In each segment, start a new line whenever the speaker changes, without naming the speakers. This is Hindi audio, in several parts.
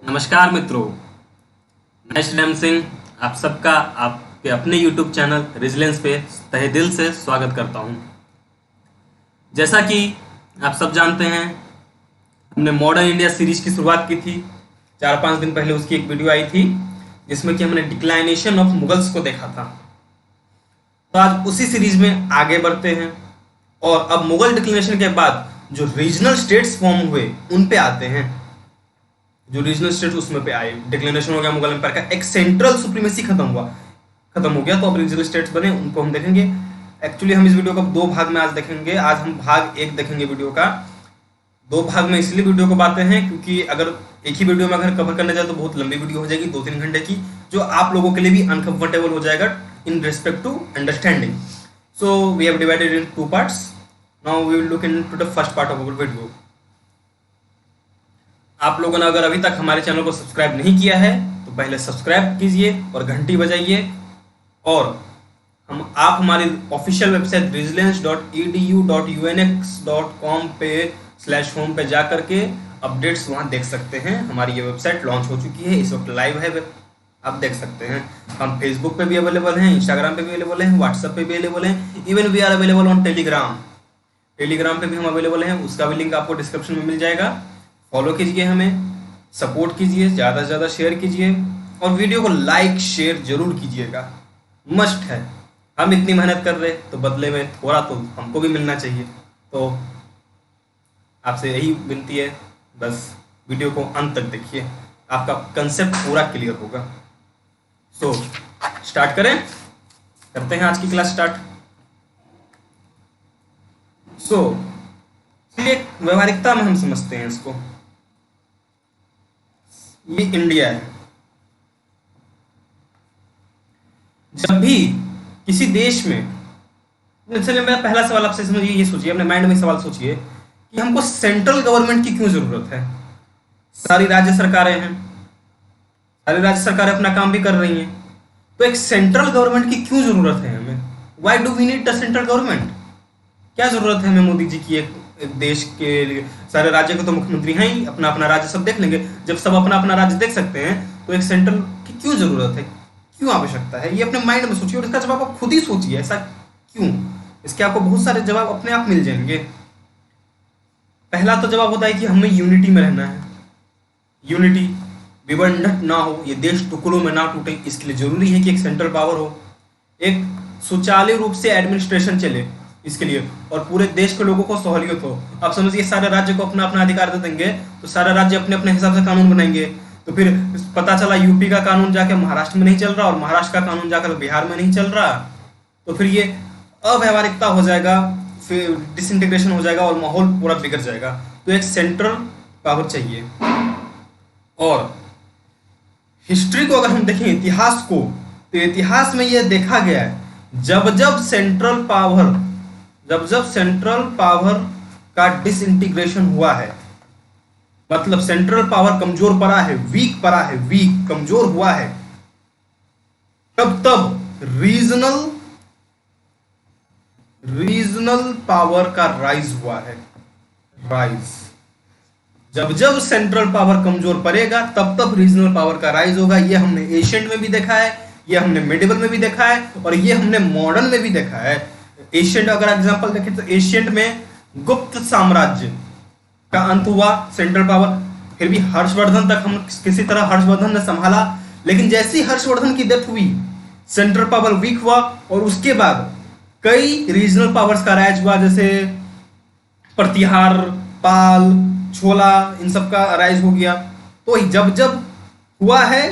नमस्कार मित्रों, मैं श्रीराम सिंह आप सबका आपके अपने YouTube चैनल रेजिलेंस पे तहे दिल से स्वागत करता हूं। जैसा कि आप सब जानते हैं, हमने मॉडर्न इंडिया सीरीज की शुरुआत की थी। 4-5 दिन पहले उसकी एक वीडियो आई थी जिसमें कि हमने डिक्लाइनेशन ऑफ मुगल्स को देखा था। तो आज उसी सीरीज में आगे बढ़ते हैं और अब मुगल डिक्लाइनेशन के बाद जो रीजनल स्टेट्स फॉर्म हुए उन पे आते हैं। जो रीजनल स्टेट्स उसमें पे आए, डिक्लाइनेशन हो गया मुगल एम्पायर का, एक सेंट्रल सुप्रीमेसी खत्म हो गया, तो अब रीजनल स्टेट्स बने, उनको हम देखेंगे। एक्चुअली हम इस वीडियो को 2 भाग में आज देखेंगे। आज हम भाग 1 देखेंगे वीडियो का। 2 भाग में इसलिए वीडियो को बातें हैं क्योंकि अगर एक ही वीडियो में अगर कवर करने जाए तो बहुत लंबी वीडियो हो जाएगी, 2-3 घंटे की, जो आप लोगों के लिए भी अनकंफर्टेबल हो जाएगा in respect to understanding. So we have divided in 2 parts. Now we will look into the first part of our video. आप लोगों ने अगर अभी तक हमारे चैनल को सब्सक्राइब नहीं किया है तो पहले सब्सक्राइब कीजिए और घंटी बजाइए। और आप हमारी ऑफिशियल वेबसाइट resilience.edu.unx.com पे /home पे जा करके अपडेट्स वहाँ देख सकते हैं। हमारी ये वेबसाइट लॉन्च हो चुकी है, इस वक्त लाइव है, आप देख सकते हैं। हम फेसबुक पे भी अवेलेबल हैं, इंस्टाग्राम पे भी अवेलेबल हैं, व्हाट्सएप पे भी अवेलेबल हैं, even we are available on Telegram पे भी हम अवेलेबल हैं। उसका भी लिंक आपको डिस्क्रिप्शन में मिल जाएगा। फॉलो कीजिए, हमें सपोर्ट कीजिए, ज़्यादा से ज़्यादा शेयर कीजिए और वीडियो को लाइक शेयर जरूर कीजिएगा, मस्ट है। हम इतनी मेहनत कर रहे तो बदले में थोड़ा तो हमको भी मिलना चाहिए। तो आपसे यही विनती है, बस वीडियो को अंत तक देखिए, आपका कंसेप्ट पूरा क्लियर होगा। सो स्टार्ट करते हैं आज की क्लास स्टार्ट। सो चलिए व्यवहारिकता में हम समझते हैं इसको। ये इंडिया है। जब भी किसी देश में, चलिए मेरा पहला सवाल आपसे समझिए, ये सोचिए, अपने माइंड में सवाल सोचिए कि हमको सेंट्रल गवर्नमेंट की क्यों जरूरत है। सारी राज्य सरकारें हैं, सारी राज्य सरकारें अपना काम भी कर रही हैं, तो एक सेंट्रल गवर्नमेंट की क्यों जरूरत है हमें? Why do we need the central government? क्या जरूरत है हमें मोदी जी की? एक देश के लिए सारे राज्य के तो मुख्यमंत्री हैं ही, अपना अपना राज्य सब देख लेंगे। जब सब अपना अपना राज्य देख सकते हैं तो एक सेंट्रल की क्यों जरूरत है, क्यों आवश्यकता है? ये अपने माइंड में सोचिए और इसका जवाब आप खुद ही सोचिए, ऐसा क्यों। इसके आपको बहुत सारे जवाब अपने आप मिल जाएंगे। पहला तो जवाब होता है कि हमें यूनिटी में रहना है। यूनिटी, विभंडट ना हो, ये देश टुकड़ों में ना टूटे, इसके लिए जरूरी है कि एक सेंट्रल पावर हो, एक सुचारू रूप से एडमिनिस्ट्रेशन चले इसके लिए, और पूरे देश के लोगों को सहूलियत हो। आप समझिए, सारे राज्य को अपना अपना अधिकार दे देंगे तो सारे राज्य अपने अपने हिसाब से कानून बनाएंगे। तो फिर पता चला यूपी का कानून जाके महाराष्ट्र में नहीं चल रहा और महाराष्ट्र का कानून जाकर बिहार में नहीं चल रहा, तो फिर ये अव्यवहारिकता हो जाएगा, फिर डिसइंटीग्रेशन हो जाएगा और माहौल पूरा बिगड़ जाएगा। तो एक सेंट्रल पावर चाहिए। और हिस्ट्री को अगर हम देखें, इतिहास को, तो इतिहास में यह देखा गया है जब जब सेंट्रल पावर का डिसइंटीग्रेशन हुआ है, मतलब सेंट्रल पावर कमजोर पड़ा है, कमजोर हुआ है, तब रीजनल पावर का राइज हुआ है। जब सेंट्रल पावर कमजोर पड़ेगा तब रीजनल पावर का राइज होगा। ये हमने एशियंट में भी देखा है, ये हमने मिडिवल में भी देखा है और ये हमने मॉडर्न में भी देखा है। एशियंट अगर एग्जांपल देखें तो एशियंट में गुप्त साम्राज्य का अंत हुआ, सेंट्रल पावर, फिर भी हर्षवर्धन तक हम किसी तरह हर्षवर्धन ने संभाला, लेकिन जैसे ही हर्षवर्धन की डेथ हुई सेंट्रल पावर वीक हुआ और उसके बाद कई रीजनल पावर्स का राइज हुआ, जैसे प्रतिहार, पाल, छोला, इन सब का राइज हो गया। तो जब हुआ है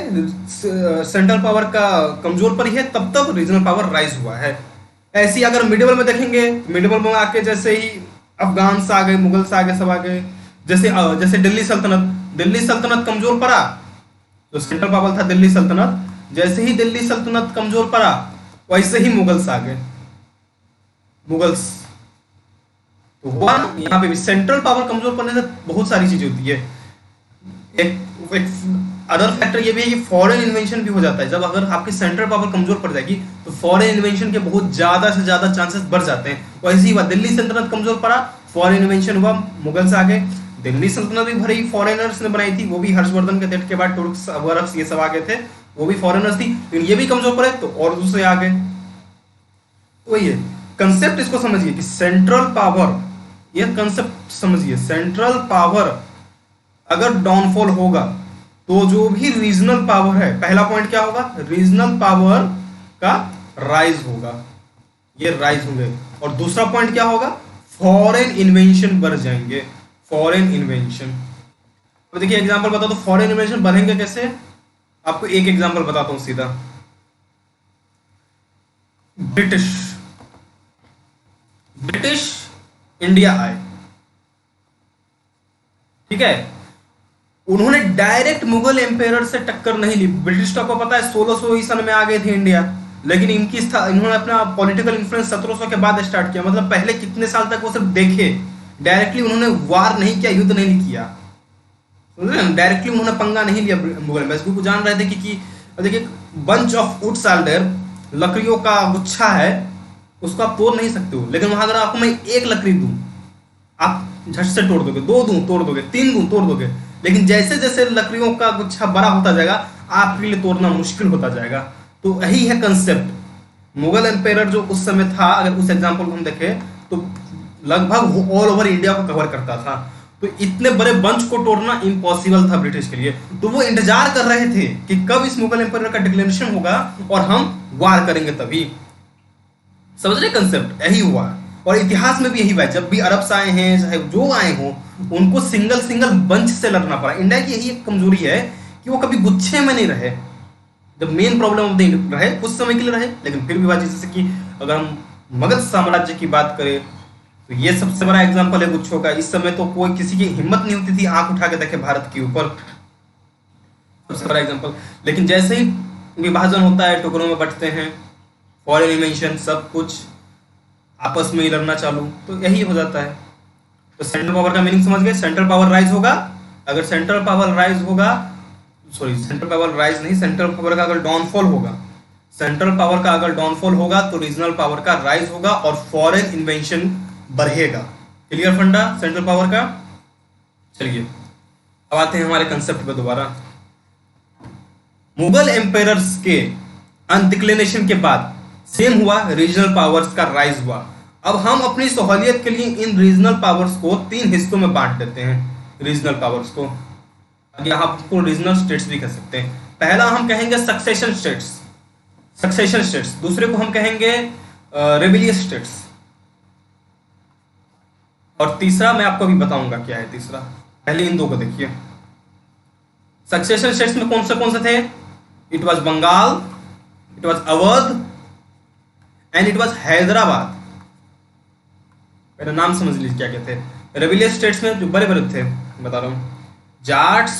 सेंट्रल पावर का कमजोर पड़ी है तब रीजनल पावर राइज हुआ है। ऐसी अगर मिडिवल में देखेंगे, मिडिवल में आके जैसे ही अफगान्स आ गए, मुगल्स आ गए, सब आ गए, जैसे दिल्ली सल्तनत कमजोर पड़ा तो सेंट्रल पावर था दिल्ली सल्तनत, जैसे ही दिल्ली सल्तनत कमजोर पड़ा वैसे ही मुगल्स आ गए। तो हुआ यहाँ पे भी सेंट्रल पावर कमजोर पड़ने से बहुत सारी चीजें होती है। एक अदर फैक्टर ये भी है कि फॉरेन इन्वेंशन भी हो जाता है। जब अगर आपकी सेंट्रल पावर कमजोर पड़ जाएगी तो फॉरेन इन्वेंशन के बहुत ज्यादा से ज्यादा चांसेस बढ़ जाते हैं। वैसे ही हुआ, दिल्ली सल्तनत कमजोर पड़ा, फॉरेन इन्वेंशन हुआ, मुगल्स आ गए, दिल्ली सल्तनत भी भरी फॉरेनर्स ने बनाई थी, वो भी हर्षवर्धन के डेथ के बाद तुर्क्स अरब्स ये सब आ गए थे, वो भी फॉरेनर्स थी, लेकिन ये भी कमजोर पड़े तो और दूसरे आ गए। तो वही है कंसेप्ट, इसको समझिए कि सेंट्रल पावर, ये कंसेप्ट समझिए, सेंट्रल पावर अगर डाउनफॉल होगा तो जो भी रीजनल पावर है, पहला पॉइंट क्या होगा, रीजनल पावर का राइज होगा, ये राइज होंगे। और दूसरा पॉइंट क्या होगा, फॉरेन इन्वेंशन बढ़ जाएंगे, फॉरेन इन्वेंशन। तो देखिए एग्जांपल बता दो, फॉरेन इन्वेंशन बढ़ेंगे कैसे, आपको एक एग्जांपल बताता हूं सीधा। ब्रिटिश इंडिया आए, ठीक है, उन्होंने डायरेक्ट मुगल एम्पायर से टक्कर नहीं ली। ब्रिटिश तो आपको पता है 1600 ईस्वी में आ गए थे इंडिया, लेकिन इन्होंने अपना पॉलिटिकल इन्फ्लुएंस 1700 के बाद स्टार्ट किया। मतलब पहले कितने साल तक वो सिर्फ देखे, डायरेक्टली उन्होंने वार नहीं किया, युद्ध नहीं किया, डायरेक्टली उन्होंने पंगा नहीं लिया मुगल एम्पायर, क्योंकि जान रहे थे कि देखिए बंच ऑफ वुड साल्डर, लकड़ियों का गुच्छा है, उसको आप तोड़ नहीं सकते हो, लेकिन वहां अगर आपको मैं एक लकड़ी दूं, आप झट से तोड़ दोगे, 2 दूं तोड़ दोगे, 3 दूं तोड़ दोगे, लेकिन जैसे जैसे लकड़ियों का गुच्छा बड़ा होता जाएगा आपके लिए तोड़ना मुश्किल होता जाएगा। तो यही है कंसेप्ट। मुगल एम्पायर जो उस समय था, अगर उस एग्जांपल को हम देखें तो लगभग ऑल ओवर इंडिया को कवर करता था, तो इतने बड़े बंच को तोड़ना इम्पॉसिबल था ब्रिटिश के लिए। तो वो इंतजार कर रहे थे कि कब इस मुगल एम्पायर का डिक्लेरेशन होगा और हम वार करेंगे, तभी। समझ रहे कंसेप्ट, यही हुआ। और इतिहास में भी यही हुआ है, जब भी अरब्स आए हैं, चाहे जो आए हों, उनको सिंगल सिंगल बंच से लड़ना पड़ा। इंडिया की यही एक कमजोरी है कि वो कभी गुच्छे में नहीं रहे, जब मेन प्रॉब्लम ऑफ द रहे कुछ समय के लिए रहे, लेकिन फिर भी बात, जैसे कि अगर हम मगध साम्राज्य की बात करें तो ये सबसे बड़ा एग्जाम्पल है गुच्छों का। इस समय तो कोई किसी की हिम्मत नहीं होती थी आंख उठा के देखे भारत के ऊपर, सबसे बड़ा एग्जाम्पल। लेकिन जैसे ही विभाजन होता है, टुकड़ों में बंटते हैं, फॉरेन इन्वेंशन, सब कुछ आपस में ही लड़ना चालू, तो यही हो जाता है। तो सेंट्रल पावर का मीनिंग समझ गए, सेंट्रल पावर राइज होगा, अगर सेंट्रल पावर राइज होगा, सॉरी सेंट्रल पावर राइज नहीं, सेंट्रल पावर का अगर डाउनफॉल होगा, सेंट्रल पावर का अगर डाउनफॉल होगा तो रीजनल पावर का राइज होगा और फॉरेन इन्वेंशन बढ़ेगा। क्लियर फंडा सेंट्रल पावर का। चलिए अब आते हैं हमारे कंसेप्ट पे दोबारा। मुगल एम्पायर्स के डिक्लेरेशन के बाद सेम हुआ, रीजनल पावर्स का राइज हुआ। अब हम अपनी सहूलियत के लिए इन रीजनल पावर्स को 3 हिस्सों में बांट देते हैं। रीजनल पावर्स को आपको रीजनल स्टेट्स भी कह सकते हैं। पहला हम कहेंगे सक्सेशन स्टेट्स, दूसरे को हम कहेंगे रेबिलियस स्टेट्स, और तीसरा मैं आपको अभी बताऊंगा क्या है तीसरा। पहले इन दो को देखिए। सक्सेशन स्टेट्स में कौन से थे? It was Bengal, it was Awadh and it was Hyderabad. मेरा नाम समझ लीजिए क्या कहते हैं। रेबिलियस स्टेट्स में जो बड़े बड़े थे, बता रहा हूं, जाट्स,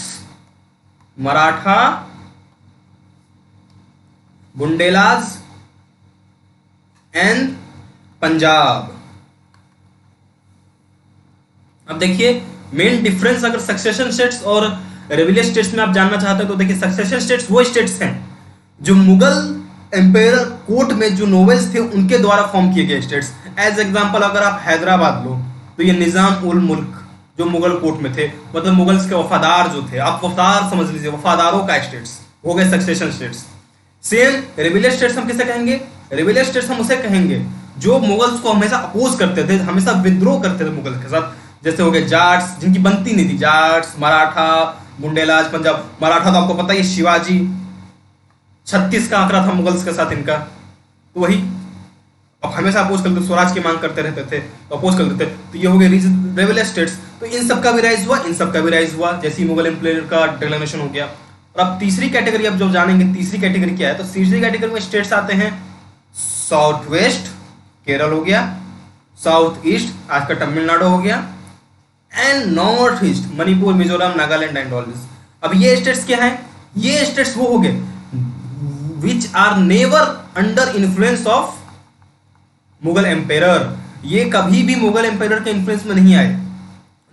मराठा, बुंडेलाज एंड पंजाब। अब देखिए मेन डिफरेंस अगर सक्सेशन स्टेट्स और रेबिलियस स्टेट्स में आप जानना चाहते हो तो देखिए, सक्सेशन स्टेट्स वो स्टेट्स हैं जो मुगल एम्पायर कोर्ट में जो नोवेल्स थे उनके द्वारा फॉर्म किए गए स्टेट्स। एज एग्जांपल अगर आप हैदराबाद लो तो ये निजाम उल मुल्क जो मुगल कोर्ट में थे, मतलब मुगल्स के वफादार जो थे, आप वफादार समझ लीजिए, वफादारों का स्टेट्स हो गए succession states. Same rebellious states हम किसे कहेंगे? रेबिलियस स्टेट्स हम उसे कहेंगे जो मुगल्स को हमेशा अपोज करते थे, हमेशा विद्रोह करते थे मुगल के साथ। जैसे हो गए जाट्स, जिनकी बनती नहीं थी, जाट्स, मराठा, बुंडेलाज, पंजाब। मराठा तो आपको पता ही, शिवाजी 36 का आंकड़ा था मुगल्स के साथ इनका, तो वही अब हमेशा अपोज करते, स्वराज की मांग करते रहते थे, तो अपोज करते थे। तो ये हो गए रेबिलियस स्टेट्स। तो इन सब का भी राइज हुआ, इन सब का भी राइज हुआ, जैसे ही मुगल एम्पायर का डिक्लेरेशन हो गया। और अब तीसरी कैटेगरी अब जब जानेंगे, तीसरी कैटेगरी क्या है, तो तीसरी कैटेगरी में स्टेट्स आते हैं साउथ वेस्ट, केरल हो गया, साउथ ईस्ट आज का तमिलनाडु हो गया, and north east Manipur, Mizoram, Nagaland and all this. अब ये स्टेट्स क्या हैं? ये स्टेट्स वो हो गए which are never under influence of Mughal empire. ये कभी भी मुगल एम्पायर के इन्फ्लुएंस में नहीं आए,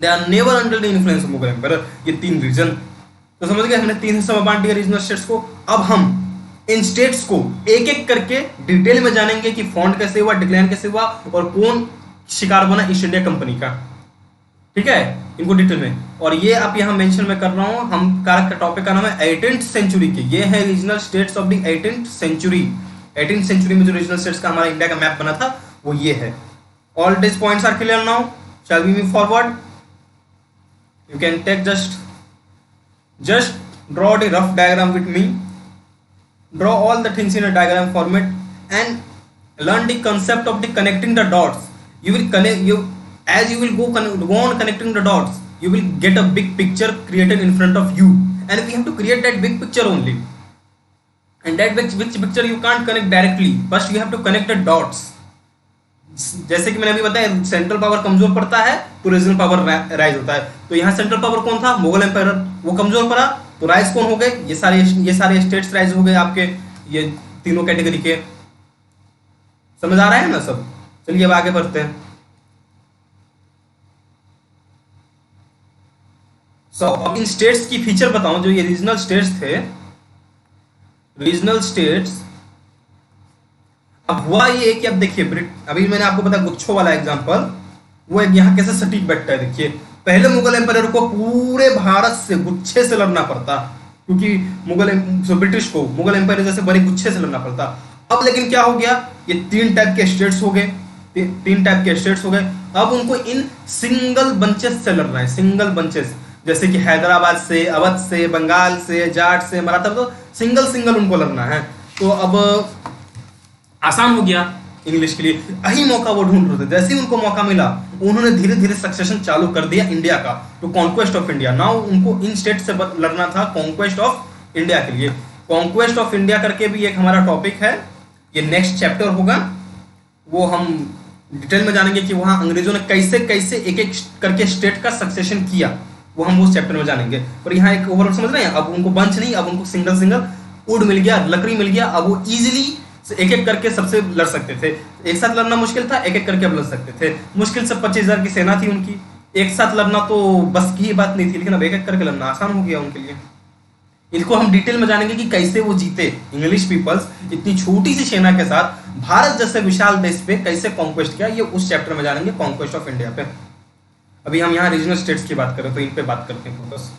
they are never under the influence of Mughal empire. ये 3 रीजन तो समझ गए, हमने 3 हिस्सों में बांट दिया रीजनल स्टेट्स को। अब हम इन स्टेट्स को एक एक करके डिटेल में जानेंगे कि फॉन्ड कैसे हुआ, डिक्लेयर कैसे हुआ और कौन शिकार बना ईस्ट इंडिया कंपनी का। ठीक है, इनको डिटेल में। और ये आप यहाँ मेंशन में कर रहा हूँ, हम कारक का टॉपिक का नाम है 18th सेंचुरी के, ये है regional states of the 18th century. 18th century में जो रीजनल स्टेट्स का हमारा इंडिया का मैप बना था वो ये है। All this points are clear now, shall we move forward? You can take just draw the rough diagram with me, draw all the things in a diagram format and learn the concept of the connecting the dots. You will connect, as you will go on connecting the dots, you will get a big picture created in front of you, and we have to create that big picture only, and that which picture you can't connect directly, first you have to connect the dots. जैसे कि मैंने अभी बताया, सेंट्रल पावर कमजोर पड़ता है तो रीजनल पावर राइज होता है। तो यहाँ सेंट्रल पावर कौन था? मुगल एम्पायर, वो कमजोर पड़ा तो राइज कौन हो गए? ये सारे स्टेट्स राइज हो गए आपके, ये तीनों कैटेगरी के। समझ आ रहा है ना सब? चलिए अब आगे बढ़ते हैं। अब इन स्टेट्स की फीचर बताऊं, जो ये रीजनल स्टेट्स थे, रीजनल स्टेट्स, अब हुआ ये कि अब देखिए, अभी मैंने आपको बताया गुच्छों वाला एग्जांपल, वो यहाँ कैसे सटीक बैठता है। देखिए, पहले मुगल एम्पायर को पूरे भारत से गुच्छे से लड़ना पड़ता, क्योंकि ब्रिटिश को मुगल एम्पायर जैसे बड़े गुच्छे से लड़ना पड़ता। अब लेकिन क्या हो गया, ये तीन टाइप के स्टेट्स हो गए, तीन टाइप के स्टेट्स हो गए। अब उनको इन सिंगल बंचेस से लड़ना है, सिंगल बंचेस, जैसे कि हैदराबाद से, अवध से, बंगाल से, जाट से, मराठा, तो सिंगल उनको लड़ना है। तो अब आसान हो गया इंग्लिश के लिए, यही मौका वो ढूंढ रहे थे। जैसे ही उनको मौका मिला, उन्होंने धीरे धीरे सक्सेशन चालू कर दिया इंडिया का, तो कॉन्क्वेस्ट ऑफ इंडिया। नाउ उनको इन स्टेट से लड़ना था कॉन्क्वेस्ट ऑफ इंडिया के लिए। कॉन्क्वेस्ट ऑफ इंडिया करके भी एक हमारा टॉपिक है, ये नेक्स्ट चैप्टर होगा, वो हम डिटेल में जानेंगे कि वहां अंग्रेजों ने कैसे कैसे एक एक करके स्टेट का सक्सेशन किया, वो हम उस चैप्टर में जानेंगे। पर यहाँ एक ओवरऑल समझ रहे हैं, अब उनको बंच नहीं, अब उनको सिंगल वुड मिल गया, लकड़ी मिल गया, अब वो इजिली एक एक करके सबसे लड़ सकते थे। एक साथ लड़ना मुश्किल था, एक एक करके अब लड़ सकते थे। मुश्किल से 25,000 की सेना थी उनकी, एक साथ लड़ना तो बस की बात नहीं थी, लेकिन अब एक एक करके लड़ना आसान हो गया उनके लिए। इनको हम डिटेल में जानेंगे कि कैसे वो जीते, इंग्लिश पीपल्स इतनी छोटी सी सेना के साथ भारत जैसे विशाल देश पे कैसे कॉन्क्वेस्ट किया, ये उस चैप्टर में जानेंगे, कॉन्क्वेस्ट ऑफ इंडिया पे। अभी हम यहाँ रीजनल स्टेट्स की बात करें तो इन पे बात करते हैं फोकस।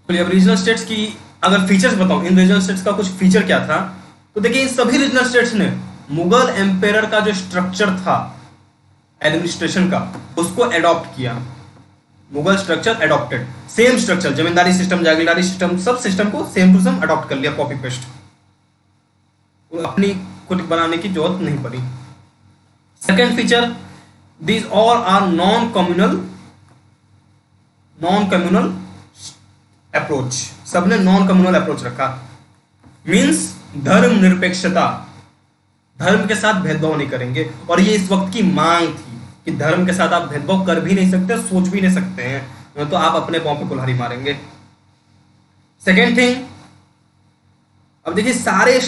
चलिए, अब रीजनल स्टेट्स की अगर फीचर्स बताऊं, इन रीजनल स्टेट्स का कुछ फीचर क्या था, तो देखिए, इन सभी रीजनल स्टेट्स ने मुगल एम्पायर का जो स्ट्रक्चर था एडमिनिस्ट्रेशन का, उसको अडॉप्ट किया। Mughal structure adopted, same structure, zamindari system, jagirdari system, सब सिस्टम को सेम टू सेम अडॉप्ट कर लिया, कॉपी पेस्ट, अपनी खुद बनाने की जरूरत नहीं पड़ी। Second feature, these all are non-communal approach, सबने नॉन कम्युनल अप्रोच रखा। मींस धर्म निरपेक्षता, धर्म के साथ भेदभाव नहीं करेंगे, और ये इस वक्त की मांग थी कि धर्म के साथ आप भेदभाव कर भी नहीं सकते, सोच भी नहीं सकते हैं, तो आप अपने पांव पे कुल्हाड़ी मारेंगे। सेकेंड थिंग, अब देखिए, सारे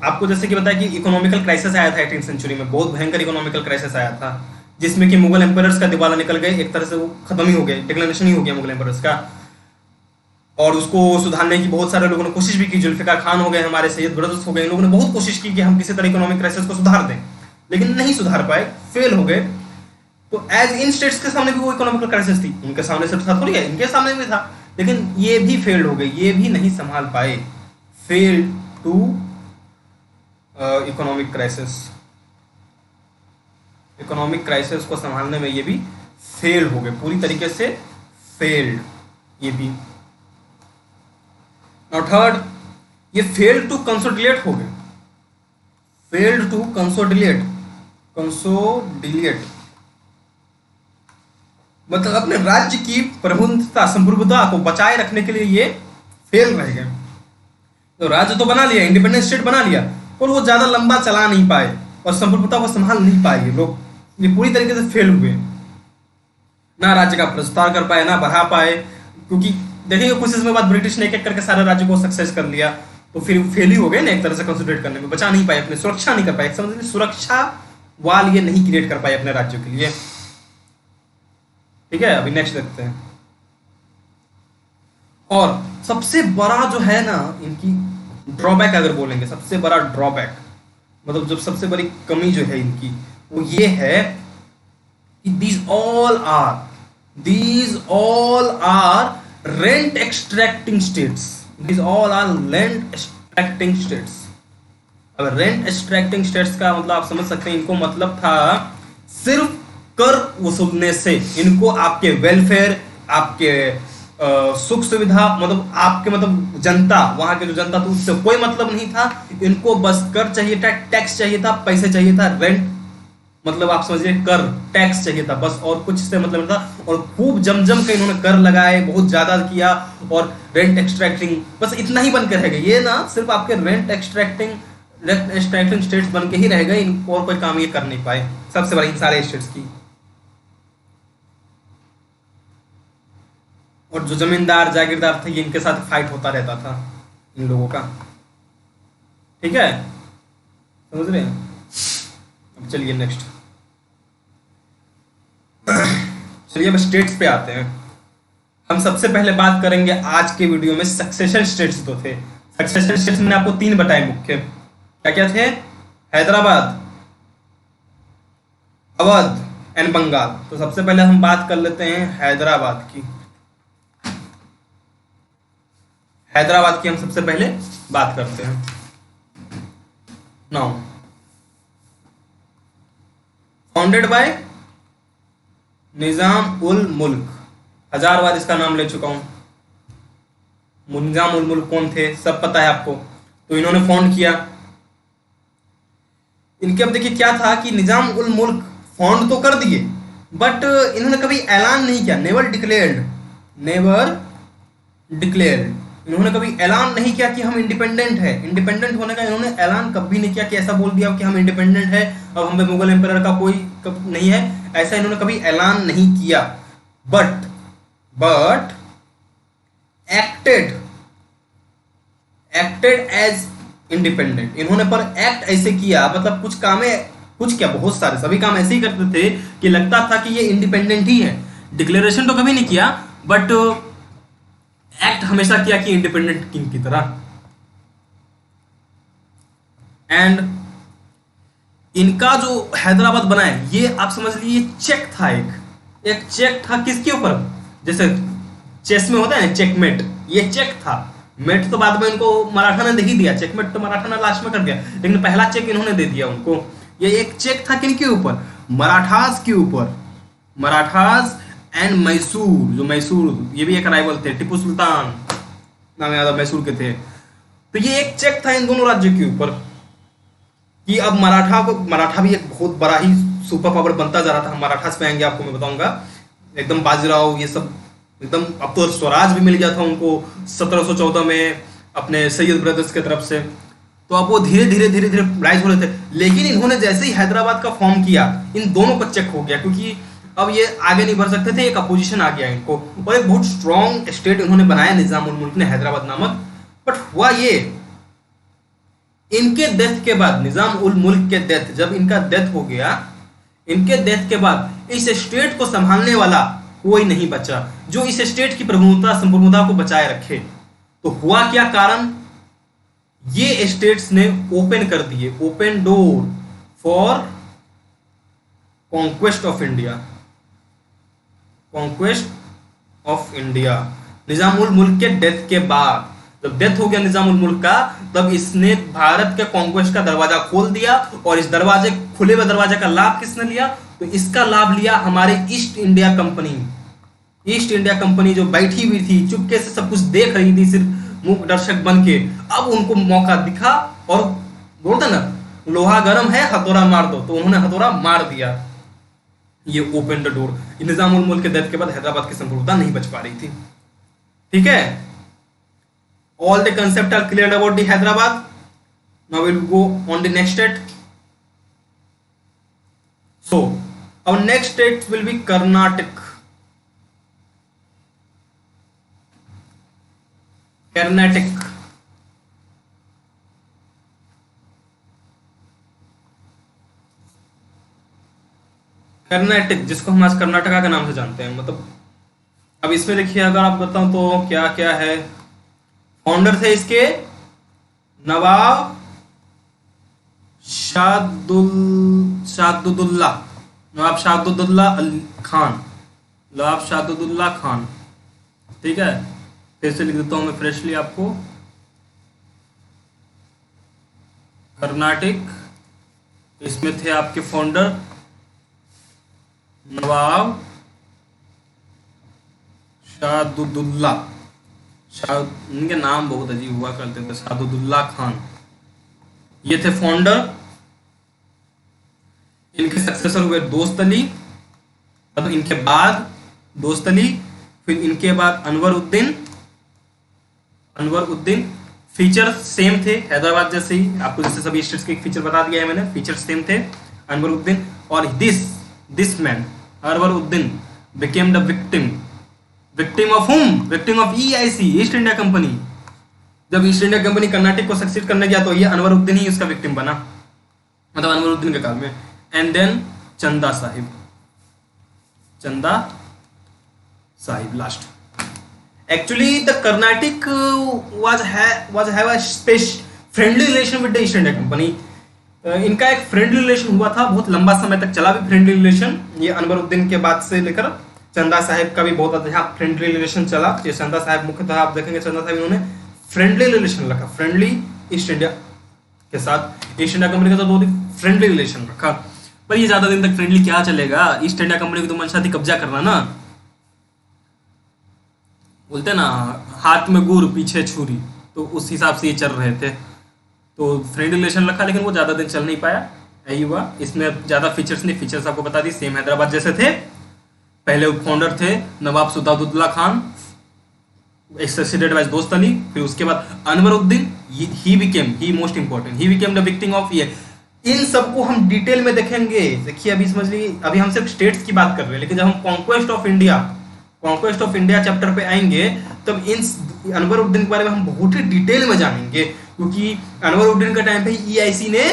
आपको जैसे कि बताया कि इकोनॉमिकल क्राइसिस आया था 18th सेंचुरी में, बहुत भयंकर इकोनॉमिकल क्राइसिस आया था, जिसमें कि मुगल एम्पायर्स का दिवाला निकल गए, एक तरह से वो खत्म ही हो गया, डिक्लेरेशन ही हो गया मुगल एम्पायर्स का। और उसको सुधारने की बहुत सारे लोगों ने कोशिश भी की, जुल्फिकार खान हो गए, हमारे सैयद ब्रदर्स हो गए, इन लोगों ने बहुत कोशिश की कि हम किसी तरह इकोनॉमिक क्राइसिस को सुधार दें, लेकिन नहीं सुधार पाए, फेल हो गए। तो एज इन स्टेट्स के सामने भी वो इकोनॉमिक क्राइसिस थी, उनके सामने सिर्फ था थोड़ी है, इनके सामने भी था, लेकिन ये भी फेल्ड हो गए, ये भी नहीं संभाल पाए, fail to economic crisis, economic crisis को संभालने में ये भी फेल हो गए, पूरी तरीके से फेल्ड ये भी। और थर्ड, ये फेल्ड टू कंसोलिडेट हो गए, फेल्ड टू कंसोलिडेट, मतलब अपने राज्य की प्रभुत्वता, संप्रभुता को बचाए रखने के लिए ये फेल रह गए। तो राज्य तो बना लिया, इंडिपेंडेंट स्टेट बना लिया, पर वो ज्यादा लंबा चला नहीं पाए और संप्रभुता को संभाल नहीं पाए ये लोग, ये पूरी तरीके से फेल हुए, ना राज्य का विस्तार कर पाए, ना बढ़ा पाए, क्योंकि देखिए कुछ समय बाद ब्रिटिश ने एक एक करके सारे राज्य को सक्सेस कर लिया, तो फिर फेल ही हो गए ना एक तरह से कंसोलिडेट करने में, बचा नहीं पाए, अपने सुरक्षा नहीं कर पाए, समझ सुरक्षा वाल ये नहीं क्रिएट कर पाए अपने राज्यों के लिए। ठीक है, अभी नेक्स्ट देखते हैं। और सबसे बड़ा जो है ना इनकी ड्रॉबैक, अगर बोलेंगे सबसे बड़ा ड्रॉबैक, मतलब जब सबसे बड़ी कमी जो है इनकी, वो ये है कि these all are These all are rent extracting states. These all are rent extracting states. अब रेंट एक्सट्रैक्टिंग स्टेट्स का मतलब आप समझ सकते हैं, इनको मतलब था सिर्फ कर वसूलने से इनको आपके वेलफेयर, आपके सुख सुविधा, मतलब आपके मतलब जनता, वहां के जो जनता थी उससे कोई मतलब नहीं था। इनको बस कर चाहिए था, टैक्स चाहिए था, पैसे चाहिए था, रेंट मतलब आप समझिए कर, टैक्स चाहिए था बस, और कुछ से मतलब था। और खूब जम जम के इन्होंने कर लगाए, बहुत ज्यादा किया, और रेंट एक्सट्रैक्टिंग बस इतना ही बन के रह गए। ये ना सिर्फ आपके रेंट एक्सट्रैक्टिंग स्टेट्स बन के ही रह गए, और कोई काम ये कर नहीं पाए, सबसे बड़ी इन सारे स्टेट्स की। और जो जमींदार जागीरदार थे इनके साथ फाइट होता रहता था इन लोगों का। ठीक है, समझ रहे हैं? अब चलिए नेक्स्ट, चलिए अब स्टेट्स पे आते हैं। हम सबसे पहले बात करेंगे आज के वीडियो में सक्सेशन स्टेट्स तो थे। सक्सेशन स्टेट्स मैंने आपको 3 बताए मुख्य, क्या क्या थे? हैदराबाद, अवध एंड बंगाल। तो सबसे पहले हम बात कर लेते हैं हैदराबाद की। हैदराबाद की हम सबसे पहले बात करते हैं। नाउ फाउंडेड बाय निजाम उल मुल्क, 1000 बार इसका नाम ले चुका हूं। निजाम उल मुल्क कौन थे, सब पता है आपको। तो इन्होंने फाउंड किया। इनके अब देखिए क्या था कि निजाम उल मुल्क फाउंड तो कर दिए, बट इन्होंने कभी ऐलान नहीं किया, नेवर डिक्लेयर्ड, नेवर डिक्लेयर्ड। इन्होंने कभी ऐलान नहीं किया कि हम इंडिपेंडेंट है। इंडिपेंडेंट होने का इन्होंने ऐलान कभी नहीं किया कि ऐसा बोल दिया कि हम इंडिपेंडेंट है, अब हम पे मुगल एम्पायर का कोई नहीं है, ऐसा इन्होंने कभी ऐलान नहीं किया। But acted as independent. इन्होंने पर एक्ट ऐसे किया, मतलब कुछ काम है, कुछ क्या बहुत सारे, सभी काम ऐसे ही करते थे कि लगता था कि ये इंडिपेंडेंट ही है। डिक्लेरेशन तो कभी नहीं किया, बट एक्ट हमेशा किया कि इंडिपेंडेंट किंग की तरह। एंड इनका जो हैदराबाद बना है, ये आप समझ लीजिए चेक था, एक चेक था किसके ऊपर, जैसे चेस में होता है ना चेकमेट, ये चेक था। मेट तो बाद में इनको मराठा ने दे ही दिया, चेकमेट तो मराठा ने लास्ट में कर दिया, लेकिन पहला चेक इन्होंने दे दिया उनको। ये एक चेक था किनके ऊपर, मराठास के ऊपर। मराठास एंड मैसूर, जो मैसूर ये भी एक राइवल थे, टीपू सुल्तान नाम याद, मैसूर के थे। तो ये एक चेक था इन दोनों राज्यों के ऊपर कि अब मराठा भी एक बहुत बड़ा ही सुपर पावर बनता जा रहा था। मराठास पे आएंगे आपको मैं बताऊंगा, एकदम बाजीराव ये सब एकदम, अब तो स्वराज भी मिल गया था उनको 1714 में अपने सैयद ब्रदर्स की तरफ से। तो अब वो धीरे धीरे राइज हो रहे थे, लेकिन इन्होंने जैसे ही हैदराबाद का फॉर्म किया, इन दोनों का चेक हो गया, क्योंकि अब ये आगे नहीं बढ़ सकते थे, एक अपोजिशन आ गया इनको, और एक बहुत स्ट्रॉन्ग स्टेट इन्होंने बनाया निजाम उल मुल्क ने, हैदराबाद नामक। बट हुआ ये, इनके डेथ के बाद, निजाम उल मुल्क के डेथ, जब इनका डेथ हो गया, इनके डेथ के बाद इस स्टेट को संभालने वाला कोई नहीं बचा जो इस स्टेट की प्रभुता संप्रभुता को बचाए रखे। तो हुआ क्या कारण, ये स्टेट्स ने ओपन कर दिए, open door for conquest of India, conquest of India. Nizam ul Mulk के डेथ के बाद, जब डेथ हो गया निजाम उल मुल्क का, तब इसने भारत के कॉन्क्वेस्ट का दरवाजा खोल दिया। और इस दरवाजे, खुले हुए दरवाजे का लाभ किसने लिया, तो इसका लाभ लिया हमारे east India company. East India company जो बैठी हुई थी, चुपके से सब कुछ देख रही थी, सिर्फ मूक दर्शक बन के, अब उनको मौका दिखा, और बोलते ना लोहा गर्म है हथौड़ा मार दो, तो उन्होंने हथौड़ा मार दिया। ये ओपन द डोर। निजाम उल मुल्क के डेथ के बाद हैदराबाद की संप्रभुता नहीं बच पा रही थी। ठीक है, all the concept are clear about the Hyderabad. Now will go on the next state. So our next state will be Karnataka. Karnataka, Karnataka जिसको हम आज कर्नाटका के नाम से जानते हैं। मतलब अब इसमें देखिए, अगर आप बताऊं तो क्या क्या है। फाउंडर थे इसके नवाब शाहदुल्ला, नवाब शाहदुल्ला अली खान, नवाब शाहदुल्ला खान। ठीक है, फिर से लिख देता हूँ मैं फ्रेशली आपको। कर्नाटक, इसमें थे आपके फाउंडर नवाब शाहदुल्ला, शाह, इनके नाम बहुत अजीब हुआ करते थे, शाहदुल्ला खान, ये थे फाउंडर। इनके सक्सेसर हुए दोस्त अली, मतलब इनके बाद दोस्त अली, फिर इनके बाद अनवरुद्दीन। अनवरुद्दीन फीचर सेम थे हैदराबाद जैसे ही, आपको जैसे सभी स्टेट्स के फीचर बता दिया है मैंने, फीचर सेम थे अनवरुद्दीन। और this man Anwaruddin became the victim, victim of हुम, victim of EIC, east India company. जब ईस्ट इंडिया कंपनी कर्नाटक को सक्सीड करने गया तो ये अनवरुद्दीन ही उसका विक्टिम बना, मतलब अनवरुद्दीन के काल में। एंड देन चंदा साहिब, चंदा Sahib last. Actually the Karnataka was have a friendly relation with the east India company. इनका एक फ्रेंडली रिलेशन हुआ था, बहुत लंबा समय तक चला भी फ्रेंडली रिलेशन, ये अनवरुद्दीन के बाद से लेकर चंदा साहिब का भी बहुत अच्छा फ्रेंडली रिलेशन चला। ये चंदा साहिब मुख्यतः आप देखेंगे, चंदा साहिब इन्होंने फ्रेंडली रिलेशन रखा, फ्रेंडली ईस्ट इंडिया के साथ, ईस्ट इंडिया कंपनी के साथ बहुत ही फ्रेंडली रिलेशन रखा। पर ये ज्यादा दिन तक फ्रेंडली क्या चलेगा, ईस्ट इंडिया कंपनी की तो मंशा थी कब्जा करना ना, बोलते ना हाथ में गुर पीछे छुरी, तो उस हिसाब से ये चल रहे थे। तो फ्रेंडली रिलेशन रखा, लेकिन वो ज्यादा दिन चल नहीं पाया, यही हुआ। इसमें ज्यादा फीचर्स नहीं, फीचर्स आपको बता दी सेम हैदराबाद जैसे थे। पहले फाउंडर थे नवाब सुदाउद्दौला खान, सक्सीडेड बाय दोस्त अली, फिर उसके बाद Anwaruddin, he most important, he became the victim of ये। इन सबको हम डिटेल में देखेंगे। देखिए अभी समझ लीजिए, अभी हम सिर्फ स्टेट्स की बात कर रहे हैं, लेकिन जब हम कॉन्क्वेस्ट ऑफ इंडिया चैप्टर पे आएंगे तब इन अनवरुद्दीन के बारे में हम बहुत ही डिटेल में जानेंगे, क्योंकि अनवरुद्दीन के टाइम पे ईआईसी ने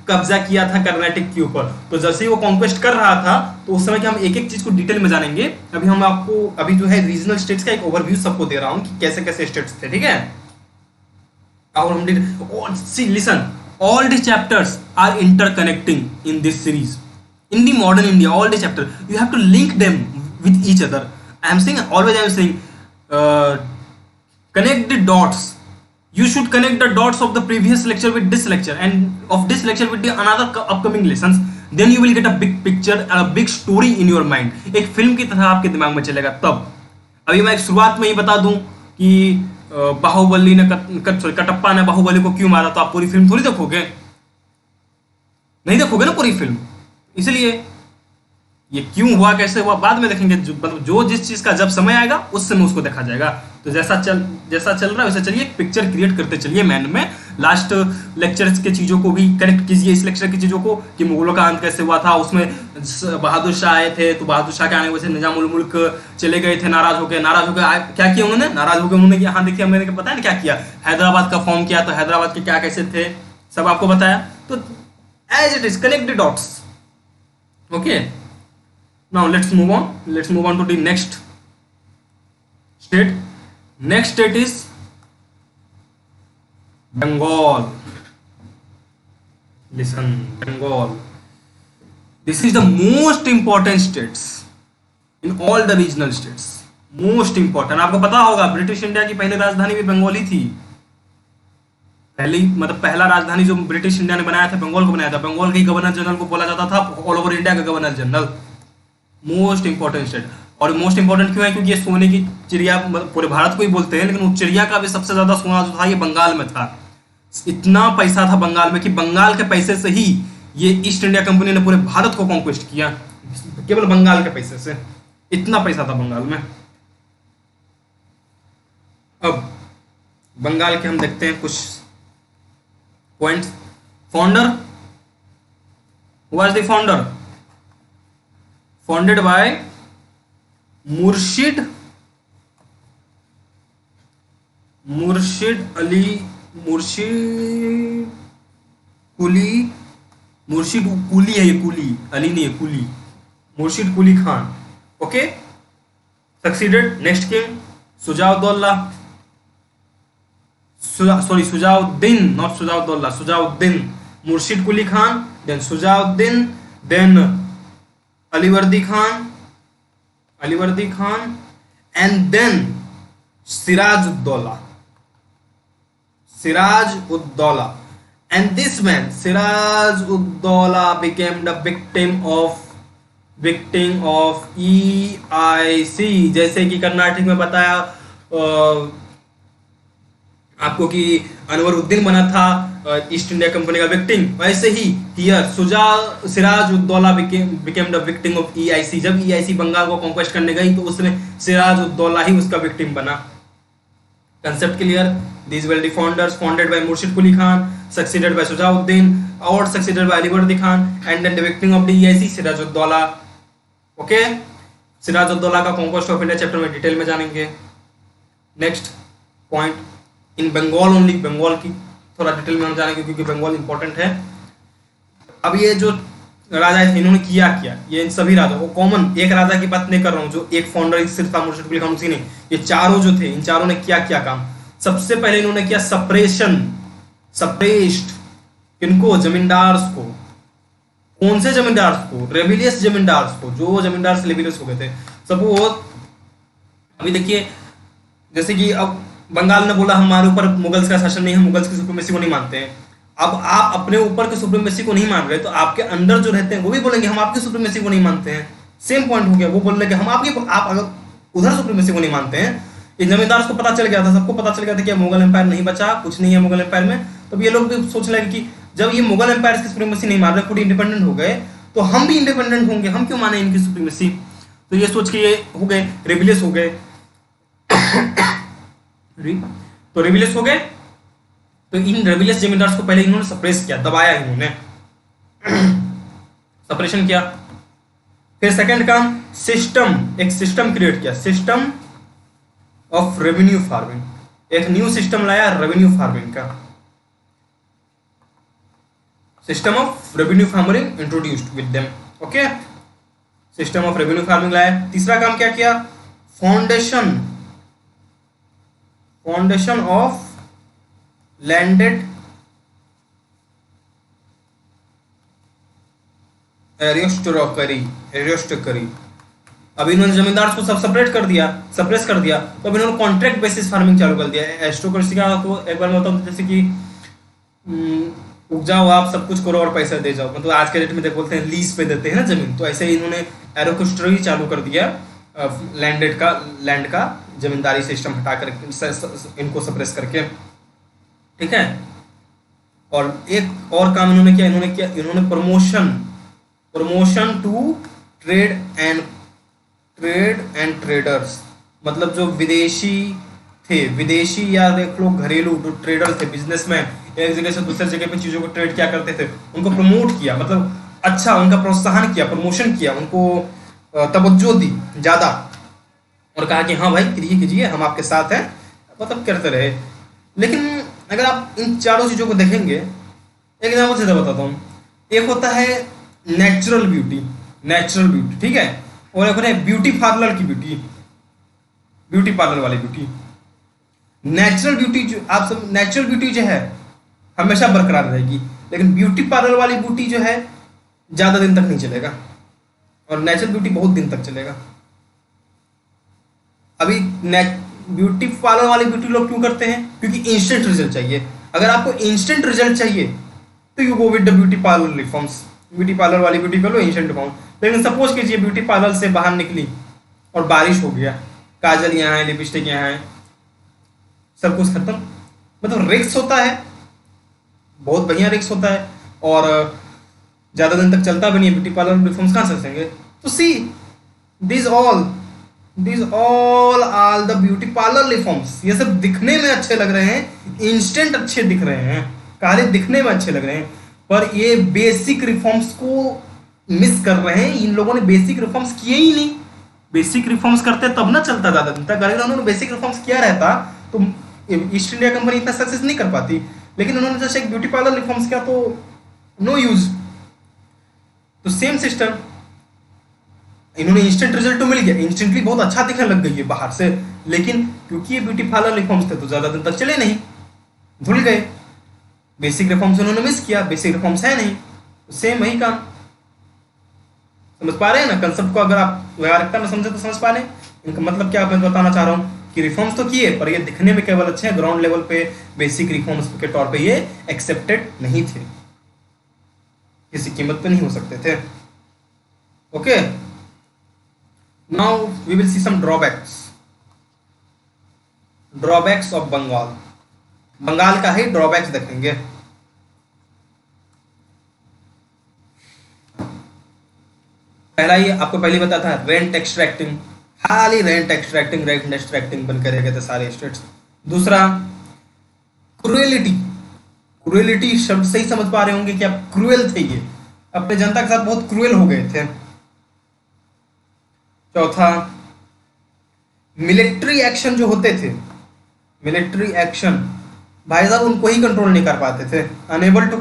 कब्जा किया था कर्नाटक के ऊपर। तो जैसे ही वो कॉन्क्वेस्ट कर रहा था तो उस समय के हम एक एक चीज को डिटेल में जानेंगे। अभी हम आपको अभी जो है रीजनल स्टेट्स का एक ओवरव्यू सबको दे रहा हूं कि कैसे कैसे स्टेट्स थे, ठीक है। और हम listen, all the chapters are interconnecting in this series. In the modern India, all the chapters, you have to link them with each other. I am saying, connect the dots. You should connect the dots of the previous lecture with this lecture, and of this lecture with the another upcoming lessons. Then you will get a big picture and a big story in your mind. एक फिल्म की तरह आपके दिमाग में चलेगा। तब अभी मैं एक शुरुआत में ही बता दूं कि बाहुबली ने कटप्पा ने बाहुबली को क्यों मारा, तो आप पूरी फिल्म थोड़ी देखोगे, नहीं देखोगे ना पूरी फिल्म। इसलिए ये क्यों हुआ, कैसे हुआ, बाद में देखेंगे। मतलब जो जिस चीज का जब समय आएगा उस समय उसको देखा जाएगा। तो जैसा चल रहा है वैसा चलिए, एक पिक्चर क्रिएट करते चलिए माइंड में। लास्ट लेक्चर्स के चीजों को भी कनेक्ट कीजिए इस लेक्चर की चीजों को, कि मुगलों का अंत कैसे हुआ था। उसमें बहादुर शाह आए थे, तो बहादुर शाह के आने वजह से निजाम उल मुल्क चले गए थे, नाराज होकर क्या किया उन्होंने, नाराज होकर उन्होंने यहाँ देखिए मैंने पता है ना क्या किया, हैदराबाद का फॉर्म किया। तो हैदराबाद के क्या कैसे थे सब आपको बताया। तो as it is connect the dots, okay. Now let's move on to the next state. Next state is Bengal. Listen, Bengal. This is the most important states in all the regional states. Most important. आपको पता होगा ब्रिटिश इंडिया की पहली राजधानी भी बंगाल ही थी। पहला राजधानी जो ब्रिटिश इंडिया ने बनाया था बंगाल को बनाया था। बंगाल के गवर्नर जनरल को बोला जाता था ऑल ओवर इंडिया का governor general. Most important state. और मोस्ट इंपॉर्टेंट क्यों है, क्योंकि ये सोने की चिड़िया, पूरे भारत को ही बोलते हैं, लेकिन उस चिड़िया का भी सबसे ज्यादा सोना जो था ये बंगाल में था। इतना पैसा था बंगाल में कि बंगाल के पैसे से ही ये ईस्ट इंडिया कंपनी ने पूरे भारत को कॉन्क्वेस्ट किया, केवल बंगाल के पैसे से। इतना पैसा था बंगाल में। अब बंगाल के हम देखते हैं कुछ points. Founder, was the founder? Founded by Murshid कुली है, ये कुली अली नहीं है, Quli, Murshid Quli Khan, okay. Succeeded next king Sujauddaula, Sujauddin, not Sujauddaula, Sujauddin, Murshid Quli Khan, then Sujauddin, then Alivardi Khan, Alivardi Khan and then Siraj uddaula and this man Siraj Uddaulah became the victim of EIC। जैसे कि कर्नाटक में बताया आपको कि अनवरुद्दीन बना था ईस्ट इंडिया कंपनी का विक्टिम, वैसे ही here Siraj uddaula became the victim of EIC। जब EIC बंगाल को कॉन्क्वेस्ट करने गई तो उसमें सिराज उद्दौला ही उसका विक्टिम बना। Concept clear? These well the founders founded by Murshid Quli Khan, succeeded by Shujauddin और succeeded by Alivardi Khan and then the victim of the EIC Siraj ud-Daulah. Okay, Siraj ud-Daulah का कॉन्क्वेस्ट ऑफ इंडिया चैप्टर में डिटेल में जानेंगे। Next point, in Bengal only, Bengal की थोड़ा डिटेल में हम जानेंगे क्योंकि बंगाल इंपॉर्टेंट है। अब ये जो राजा थे इन्होंने किया ये सभी राजा, वो कॉमन एक राजा की बात नहीं कर रहा हूँ जो एक फाउंडर सिर्फ था मुर्शिद कुली खान, उसी ने, ये चारों जो थे इन चारों ने क्या काम। सबसे पहले इन्होंने किया सप्रेस्ड किनको? जमींदार्स को। कौन से जमींदार्स को? रेबिलियस जमींदार्स को, जो जमींदार रेबिलियस हो गए थे सब वो। अभी देखिए जैसे कि अब बंगाल ने बोला हमारे ऊपर मुगल्स का शासन नहीं, हम मुगल्स की सुप्रीमेसी को नहीं मानते हैं। अब आप अपने ऊपर की सुप्रीमेसी को नहीं मान रहे तो आपके अंदर जो रहते हैं वो भी बोलेंगे हम आपकी सुप्रीमेसी को नहीं मानते हैं। सेम पॉइंट हो गया, वो बोल रहे हम आप अगर उधर सुप्रीमेसी को नहीं मानते हैं। इन जमींदार को पता चल गया था, सबको पता चल गया था कि मुगल एम्पायर नहीं बचा, कुछ नहीं है मुगल एम्पायर में। तो ये लोग भी सोच लगे कि जब ये मुगल एम्पायर की सुप्रीमेसी नहीं मान रहे, खुद इंडिपेंडेंट हो गए, तो हम भी इंडिपेंडेंट होंगे, हम क्यों माने इनकी सुप्रीमेसी। तो ये सोच के ये हो गए रेबिलियस हो गए। तो रेबिलियस हो गए, तो इन रेबिलियस जमींदार्स को पहले इन्होंने सप्रेस किया, दबाया इन्होंने, सप्रेशन किया। फिर सेकंड काम, एक सिस्टम क्रिएट किया, सिस्टम ऑफ रेवेन्यू फार्मिंग। एक न्यू सिस्टम लाया रेवेन्यू फार्मिंग का, system of revenue farming introduced with them. Okay, system of revenue farming लाया। तीसरा काम क्या किया? Foundation of landed aristocracy. अब इन्होंने जमींदार को सब सप्रेस कर दिया, तो अब इन्होंने कॉन्ट्रैक्ट बेसिस फार्मिंग चालू कर दिया। एरियोस्टोक्रेसी का तो एक बार मैं बताऊं, जैसे कि उपजाओ आप, सब कुछ करो और पैसा दे जाओ, मतलब आज के डेट में बोलते हैं लीज पे देते हैं ना जमीन, तो ऐसे इन्होंने एरियोस्टोकरी चालू कर दिया। लैंड का जमींदारी सिस्टम हटा कर इनको सप्रेस करके, ठीक है। और एक और काम इन्होंने किया, इन्होंने promotion to trade and traders, मतलब जो विदेशी या देख लो घरेलू जो ट्रेडर थे, बिजनेसमैन, एक जगह से दूसरे जगह पे चीजों को ट्रेड क्या करते थे, उनको प्रमोट किया, मतलब अच्छा उनका प्रोत्साहन किया, प्रमोशन किया, उनको तवज्जो दी ज्यादा, और कहा कि हाँ भाई कीजिए हम आपके साथ हैं, मतलब करते रहे। लेकिन अगर आप इन चारों चीजों को देखेंगे, एक एग्जाम्पल से बताता हूँ। एक होता है नेचुरल ब्यूटी, ठीक है, और एक होता है ब्यूटी पार्लर की ब्यूटी पार्लर वाली ब्यूटी। नेचुरल ब्यूटी जो है हमेशा बरकरार रहेगी, लेकिन ब्यूटी पार्लर वाली ब्यूटी जो है ज्यादा दिन तक नहीं चलेगा, और नेचुरल ब्यूटी बहुत दिन तक चलेगा। अभी ब्यूटी पार्लर वाली ब्यूटी लोग क्यों करते हैं? क्योंकि इंस्टेंट रिजल्ट चाहिए। अगर आपको इंस्टेंट रिजल्ट चाहिए तो you go with the beauty parlour reforms, beauty parlour वाली ब्यूटी कर लो, इंस्टेंट रिफॉर्म। लेकिन सपोज कीजिए ब्यूटी पार्लर से बाहर निकली और बारिश हो गया, काजल यहाँ है, लिपस्टिक यहाँ है, सब कुछ खत्म, मतलब रिस्क होता है, बहुत बढ़िया रिस्क होता है, और ज्यादा दिन तक चलता भी नहीं है। ब्यूटी पार्लर रिफॉर्म्स कहाँ से सकेंगे? तो see this all are the beauty parlour reforms. ये सब दिखने में अच्छे लग रहे हैं, इंस्टेंट अच्छे दिख रहे हैं, कार्य दिखने में अच्छे लग रहे हैं, पर ये बेसिक रिफॉर्म्स को मिस कर रहे हैं। इन लोगों ने बेसिक रिफॉर्म्स किए ही नहीं। बेसिक रिफॉर्म्स करते तब ना चलता ज्यादा दिन तक। अगर उन्होंने बेसिक रिफॉर्म्स किया रहता तो ईस्ट इंडिया कंपनी इतना सक्सेस नहीं कर पाती। लेकिन उन्होंने जैसे एक ब्यूटी पार्लर रिफॉर्म्स किया तो नो यूज। तो सेम सिस्टम, इन्होंने इंस्टेंट रिजल्ट तो मिल गया, इंस्टेंटली बहुत अच्छा दिखने लग गई है बाहर से, लेकिन क्योंकि ये ब्यूटी पार्लर रिफॉर्म्स थे तो ज्यादा दिन तक चले नहीं, धुल गए। बेसिक रिफॉर्म्स उन्होंने मिस किया, बेसिक रिफॉर्म्स है नहीं, सेम वही काम। समझ पा रहे हैं ना कंसेप्ट को? अगर आप व्यावहारिकता में समझे तो समझ पा रहे हैं इनका मतलब क्या मैं बताना चाह रहा हूँ कि रिफॉर्म्स तो किए पर ये दिखने में केवल अच्छे हैं, ग्राउंड लेवल पे बेसिक रिफॉर्म्स के तौर पे ये एक्सेप्टेड नहीं थे, किसी कीमत पे नहीं हो सकते थे। Okay, now we will see some drawbacks of Bengal. Bengal का ही ड्रॉबैक्स देखेंगे। पहला ही आपको पहले बताया था रेंट एक्सट्रैक्टिंग, खाली रेंट एक्सट्रैक्टिंग बन कर रह गए थे सारे स्टेट्स। दूसरा क्रुएलिटी, क्रुएलिटी शब्द से ही समझ पा रहे होंगे कि आप क्रूएल थे, ये अपने जनता के साथ बहुत क्रूएल हो गए थे। चौथा मिलिट्री एक्शन जो होते थे, मिलिट्री एक्शन भाई साहब उनको ही कंट्रोल नहीं कर पाते थे, unable to